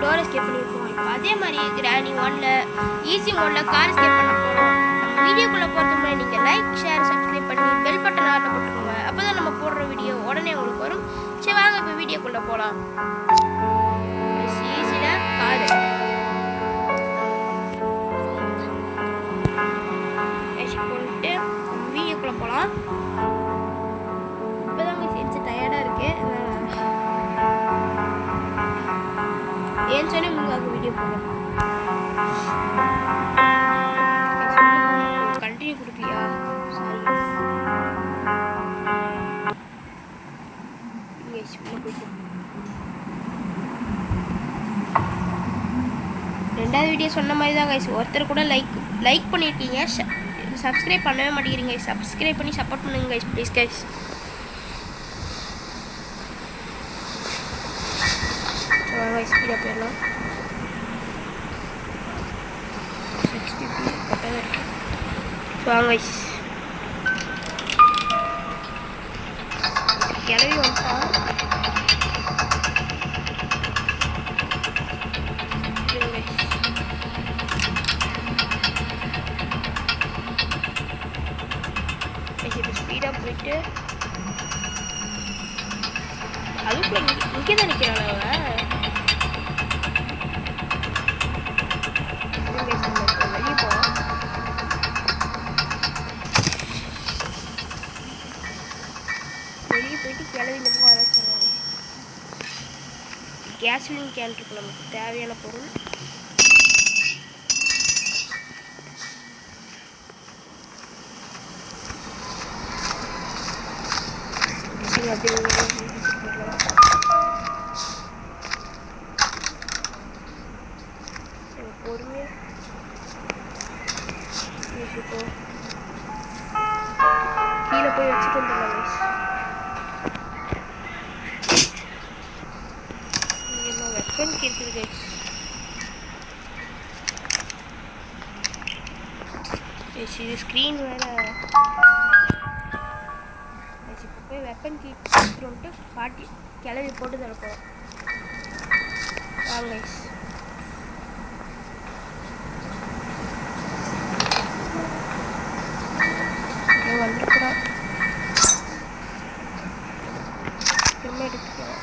Door escape பண்ணியிருக்கோம். இப்போ அதே மாதிரி கிராணி 1ல் ஈஸி மோடில் கார் எஸ்கேப் பண்ண போகிறோம். வீடியோக்குள்ளே போகிறது முன்னாடி நீங்கள் லைக் ஷேர் சப்ஸ்கிரைப் பண்ணி பெல் பட்டன் ஆளில் போட்டுக்கோங்க. அப்போ தான் நம்ம போடுற வீடியோ உடனே உங்களுக்கு வரும். சரி வாங்க இப்போ வீடியோக்குள்ளே போகலாம். ஈஸியில் காரு போட்டு வீடியோக்குள்ளே போகலாம். இப்போ தான் கொஞ்சம் டயர்டாக இருக்குது. ஏன் சொன்னே முன்னாக வீடியோ போடலாம். கண்டினியூ கொடுக்கலையா? சாரி. ரெண்டாவது வீடியோ சொன்ன மாதிரி தான் கைஸ். ஒருத்தர் கூட லைக் பண்ணியிருக்கீங்க, சப்ஸ்கிரைப் பண்ணவே மாட்டேங்கிறீங்க. சப்ஸ்கிரைப் பண்ணி சப்போர்ட் பண்ணுங்க கைஸ், ப்ளீஸ் கைஸ். ஸ்பீடாக போயிடலாம். 60 கரெக்டாக இருக்குது. வாங்க கைஸ். கிளவி வந்துட்டா ஸ்பீடாக போயிட்டு அதுக்குள்ள இங்கே தான் நிற்கிறாள் அவன். வெளியே போகலாம். வெளியே போயிட்டு கிளவி இந்த பக்கம் ஆரம்பிச்சிடலாம். கேஸ்லின் கேன் இருக்கு நமக்கு தேவையான பொருள். பொறுமையாக கீழே போய் வச்சுட்டு வந்துடலாம் கைஸ். இங்கே வெப்பன் இருக்குது கைஸ். இது ஸ்க்ரீன் வேறு. இப்போ போய் வெப்பன் கீட்டு பாட்டி கிளவி போட்டு தரப்போம். வாங்க கைஸ். வந்துருக்குறோம். திரும்ப எடுத்துக்கிறோம்.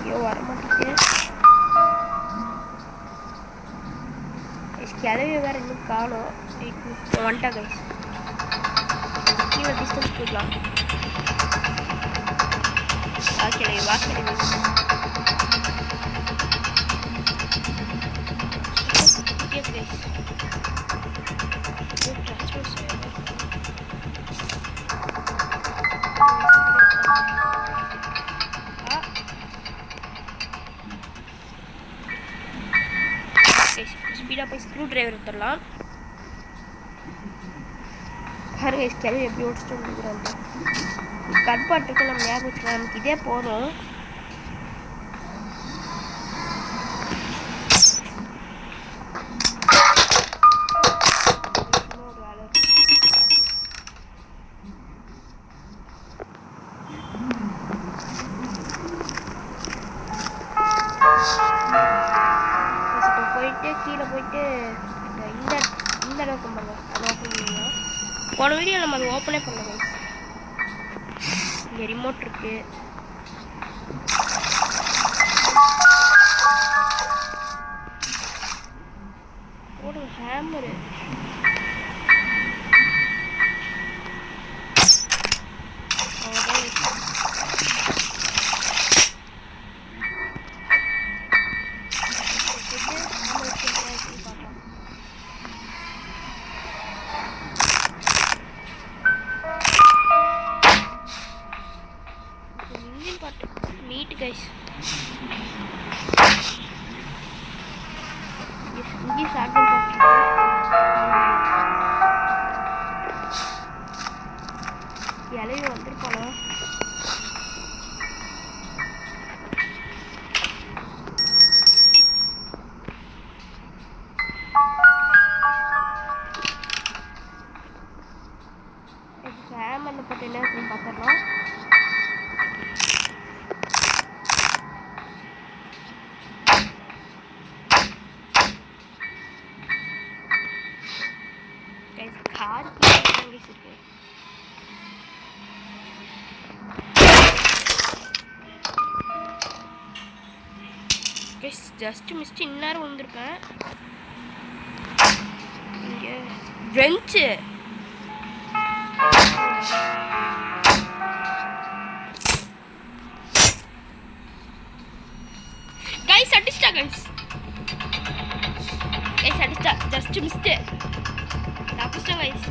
ஐயோ வரமாட்டேங்குது. கிளவி வேறு இன்னும் காணும். வந்துட்டா கைஸ். கீழே டிஸ்டன்ஸ் போயிடலாம். வாக்கிளவி வாக்கிளவி கைஸ். ஸ்பீடாக போய் ஸ்க்ரூ டிரைவர் எடுத்துடலாம். பாருங்க கிளவி எப்படி ஓடிச்சுட்டு வந்துக்கிறாங்க. கட்பாட்டுக்கு நம்ம ஞாபகம் வச்சுக்கலாம். நமக்கு இதே போதும். கீழே போயிட்டு இந்த அளவுக்கு பண்ணுங்க. அதை ஓப்பன் பண்ணிடலாம். போன வீடியோ நம்ம அதை ஓப்பனே பண்ணலாம். இங்கே ரிமோட் இருக்கு. ஒரு hammer neat guys. Ini satu இலையும் வந்துருக்கணும். ஹேமரில் போட்டு என்ன இருக்குன்னு பார்த்துடலாம். ஜஸ்ட் மிஸ்ட் இந்நேரம் வந்திருப்பேன். இங்கே பெஞ்சு கைஸ் அடிச்சிட்டா கைஸ் அடிச்சிட்டா. ஜஸ்ட் மிஸ்ட் தப்பிச்சிட்டோம் கைஸ்.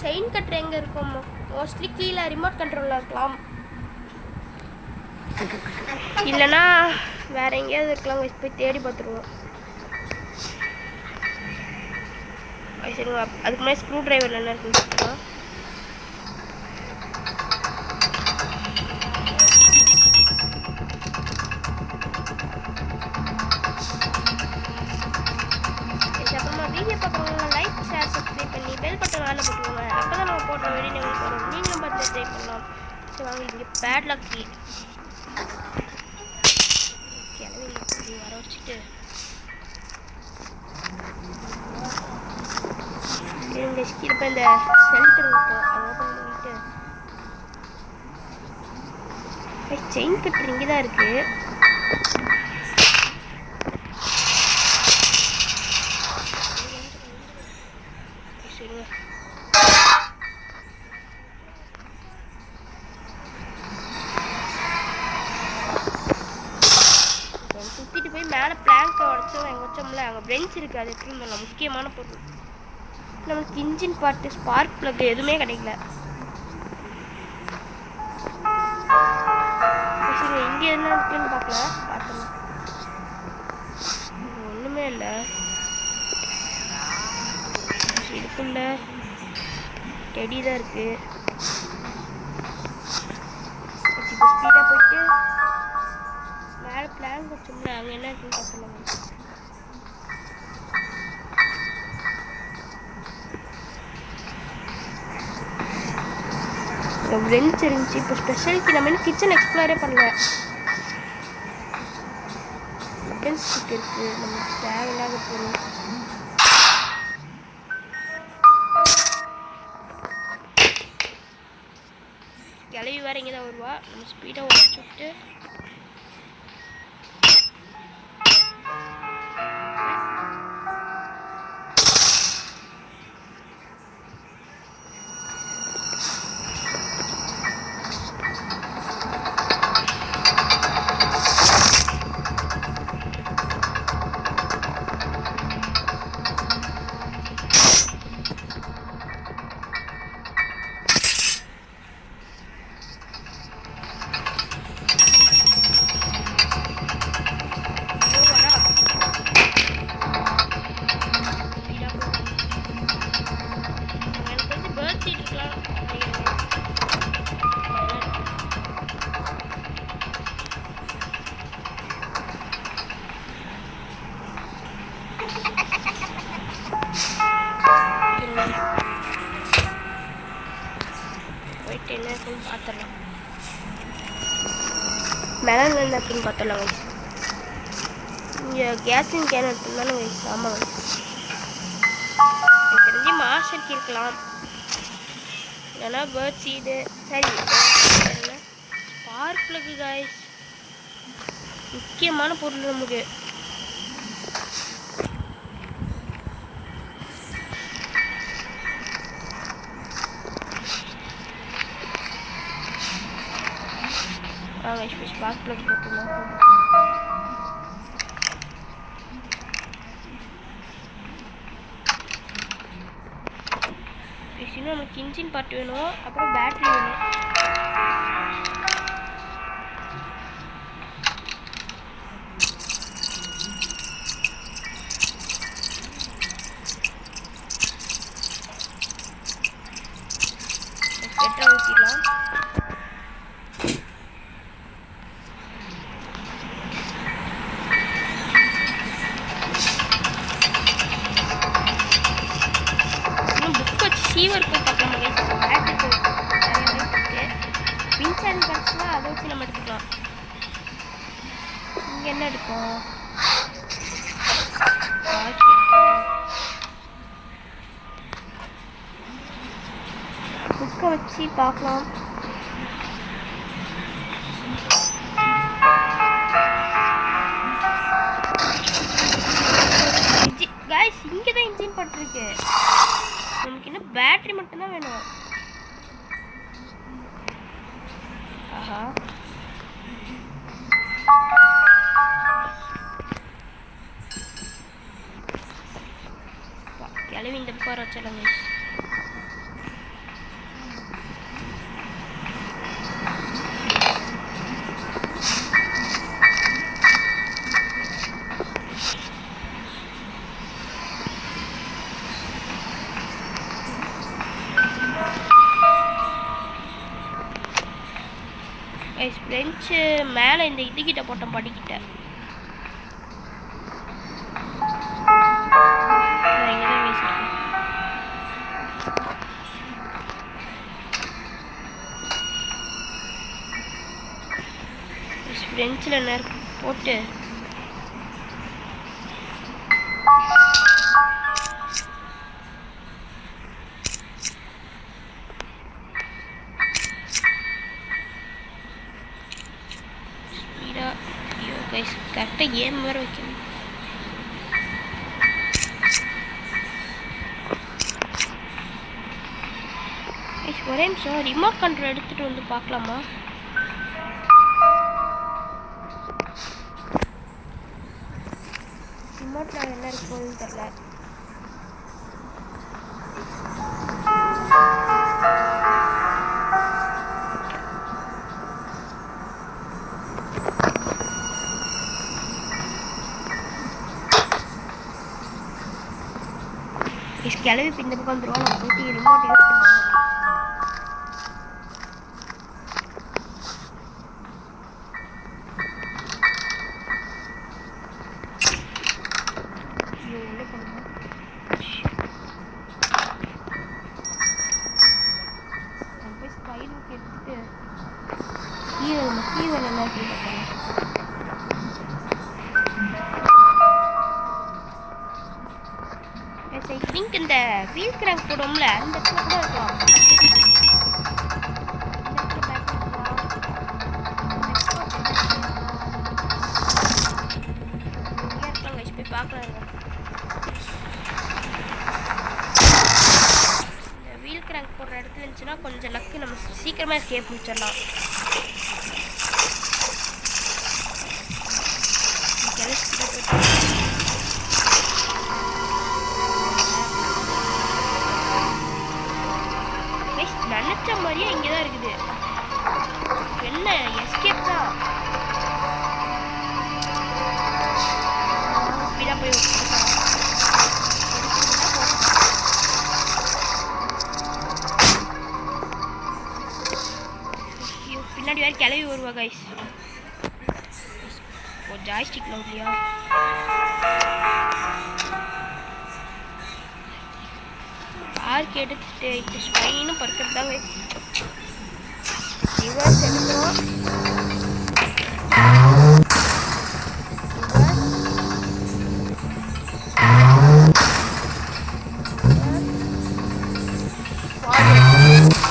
செயின் கட்டுற எங்கே இருக்கும்? மோஸ்ட்லி கீழே ரிமோட் கண்ட்ரோலில் இருக்கலாம், இல்லைன்னா வேற எங்கேயாவது இருக்கலாம். போய் தேடி பார்த்துருவோம். சரிங்க, அதுக்கு முன்னாடி ஸ்க்ரூ டிரைவர் என்ன இருக்குன்னு பார்த்துக்கலாம். அப்புறமா வீடியோ பார்க்குறவங்க லைக் ஷேர் சப்ஸ்கிரைப் பண்ணி பெல் பட்டன் வேலை போட்டுருவாங்க. அப்போ தான் நம்ம போடுற வீடியோ உங்களுக்கு வரும். நீங்களும் பார்த்து ட்ரை பண்ணலாம். சரி வாங்க, இங்கே பேட்லாக் கீ கிளம்பி வர வச்சுட்டு இந்த இப்போ இந்த ஷெல்டர் இருக்கும், அதை ஓப்பன் பண்ணிட்டு செயின் கட்டுற இங்கே தான் இருக்குது. சுற்றிட்டு போய் மேலே பிளாங்கை உடச்சோம். எங்கள் வச்சோம்ல அங்கே பெஞ்ச் இருக்குது, அது எடுத்துன்னு வரலாம். முக்கியமான பொருள். நமக்கு இன்ஜின் பார்ட்டு, ஸ்பார்க் ப்ளக் எதுவுமே கிடைக்கல. சரி இங்கே என்ன இருக்குன்னு பார்க்கல, பார்த்துலாம். ஒன்றுமே இல்லை. இதுக்குள்ள டெடி தான் இருக்குது. இப்போ ஸ்பீடாக போயிட்டு மேலே பிளான் வச்சோம்ல அங்கே என்ன இருக்குன்னு பார்க்கலாம். பெஞ்ச் இருந்துச்சு. இப்போ ஸ்பெஷலுக்கு நம்ம இன்னும் கிச்சன் எக்ஸ்ப்ளோரே பண்ணல. பெஞ்ச் ஸ்டிக் இருக்குது, நமக்கு தேவையில்லாத பொருள். கிளவி வேறு இங்கே தான் வருவா. நம்ம ஸ்பீடாக உடச்சு விட்டு போயிட்டு என்ன இருக்குன்னு பார்த்துடலாம். மெலன் என்ன இருக்குன்னு பார்த்துடலாம் கைஸ். இங்கே கேஸின் கேன் எடுத்துருந்தாலும் கைஸ். ஆமாம் கைஸ், எனக்கு தெரிஞ்சு மாஸ்டருக்கு இருக்கலாம், இல்லைன்னா பேர்ட் சீடு. சரி ஸ்பார்க் ப்ளக் கைஸ், முக்கியமான பொருள் நமக்கு. ஸ்பார்க் ப்ளக் போட்டுலாம் இன்னும் நமக்கு இன்ஜின் பார்ட் வேணும், அப்புறம் பேட்ரி வேணும். பெட்ரோல் ஊற்றிடலாம். சீவர் போய் பார்க்கலாம். பேட்டரி இருக்குது, வின்சன் கிடச்சுன்னா அதை வச்சு நம்ம எடுத்துக்கலாம். இங்கே என்ன எடுக்கும்? சி பார்க்கலாம். கைஸ் இங்கே தான் இன்ஜின் பட்டிருக்கு. நமக்கு இன்னும் பேட்டரி மட்டும்தான் வேணும். ஆஹா கிளவி இந்த பக்கம் வச்சிடலாம் கைஸ். பெஞ்சு மேலே இந்த இதுகிட்ட போட்டோம் படிக்கிட்ட. பெஞ்சில் போட்டு கரெக்டாக ஏன் வேற வைக்கணும். ஒரே நிமிஷம் ரிமோட் கண்ட்ரோல் எடுத்துகிட்டு வந்து பார்க்கலாமா? ரிமோட்டில் என்ன இருக்குன்னு தெரியல. கிளவி இந்த பக்கம் வந்துருவோம். நம்ம போயிட்டு ரிமோட் யூஸ் பண்ணுவோம். சீவல் எல்லாம் எப்படி பார்க்கலாம். இந்த வீல் கிராங்க் போடுவோம்ல அந்த இடத்துல கூட இருக்கலாம். போய் பார்க்கலாம். இந்த வீல் கிராங்க் போடுற இடத்துல இருந்துச்சுன்னா கொஞ்சம் லக்கு நம்ம சீக்கிரமாக எஸ்கேப் முடிச்சிடலாம். நினைச்ச மாதிரியே இங்கே தான் இருக்குது. என்ன எஸ்கேப் தான். ஸ்பீடாக போய் பின்னாடி வேறு கிளவி வருவா கைஸ். ஒரு ஜாய்ஸ்டிக் இல்லையா? பார்க் எடுத்துட்டு இது ஸ்பைனும் பறக்கிறது தாங்க. ரிவர்ஸ் எடுக்கிறோம்.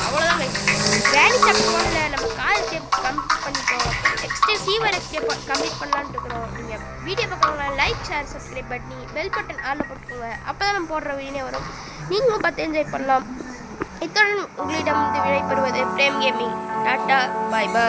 அவ்வளோதாங்க. கிராணி சாப்பிட்டு நம்ம கார் எஸ்கேப் கம்ப்ளீட் பண்ணிட்டோம். நெக்ஸ்ட்டு சீவர் எஸ்கேப் கம்ப்ளீட் பண்ணலான்னு இருக்கிறோம். நீங்கள் வீடியோ பார்க்கறவங்க லைக் ஷேர் சப்ஸ்கிரைப் பண்ணி பெல் பட்டன் ஆனில் போட்டுக்கோங்க. அப்போ தான் நம்ம போடுற வீடியோ வரும். நீங்களும் பார்த்து என்ஜாய் பண்ணலாம். இத்துடன் உங்களிடம் விடைபெறுவது பிரேம் கேமிங். டாட்டா, பாய் பாய்.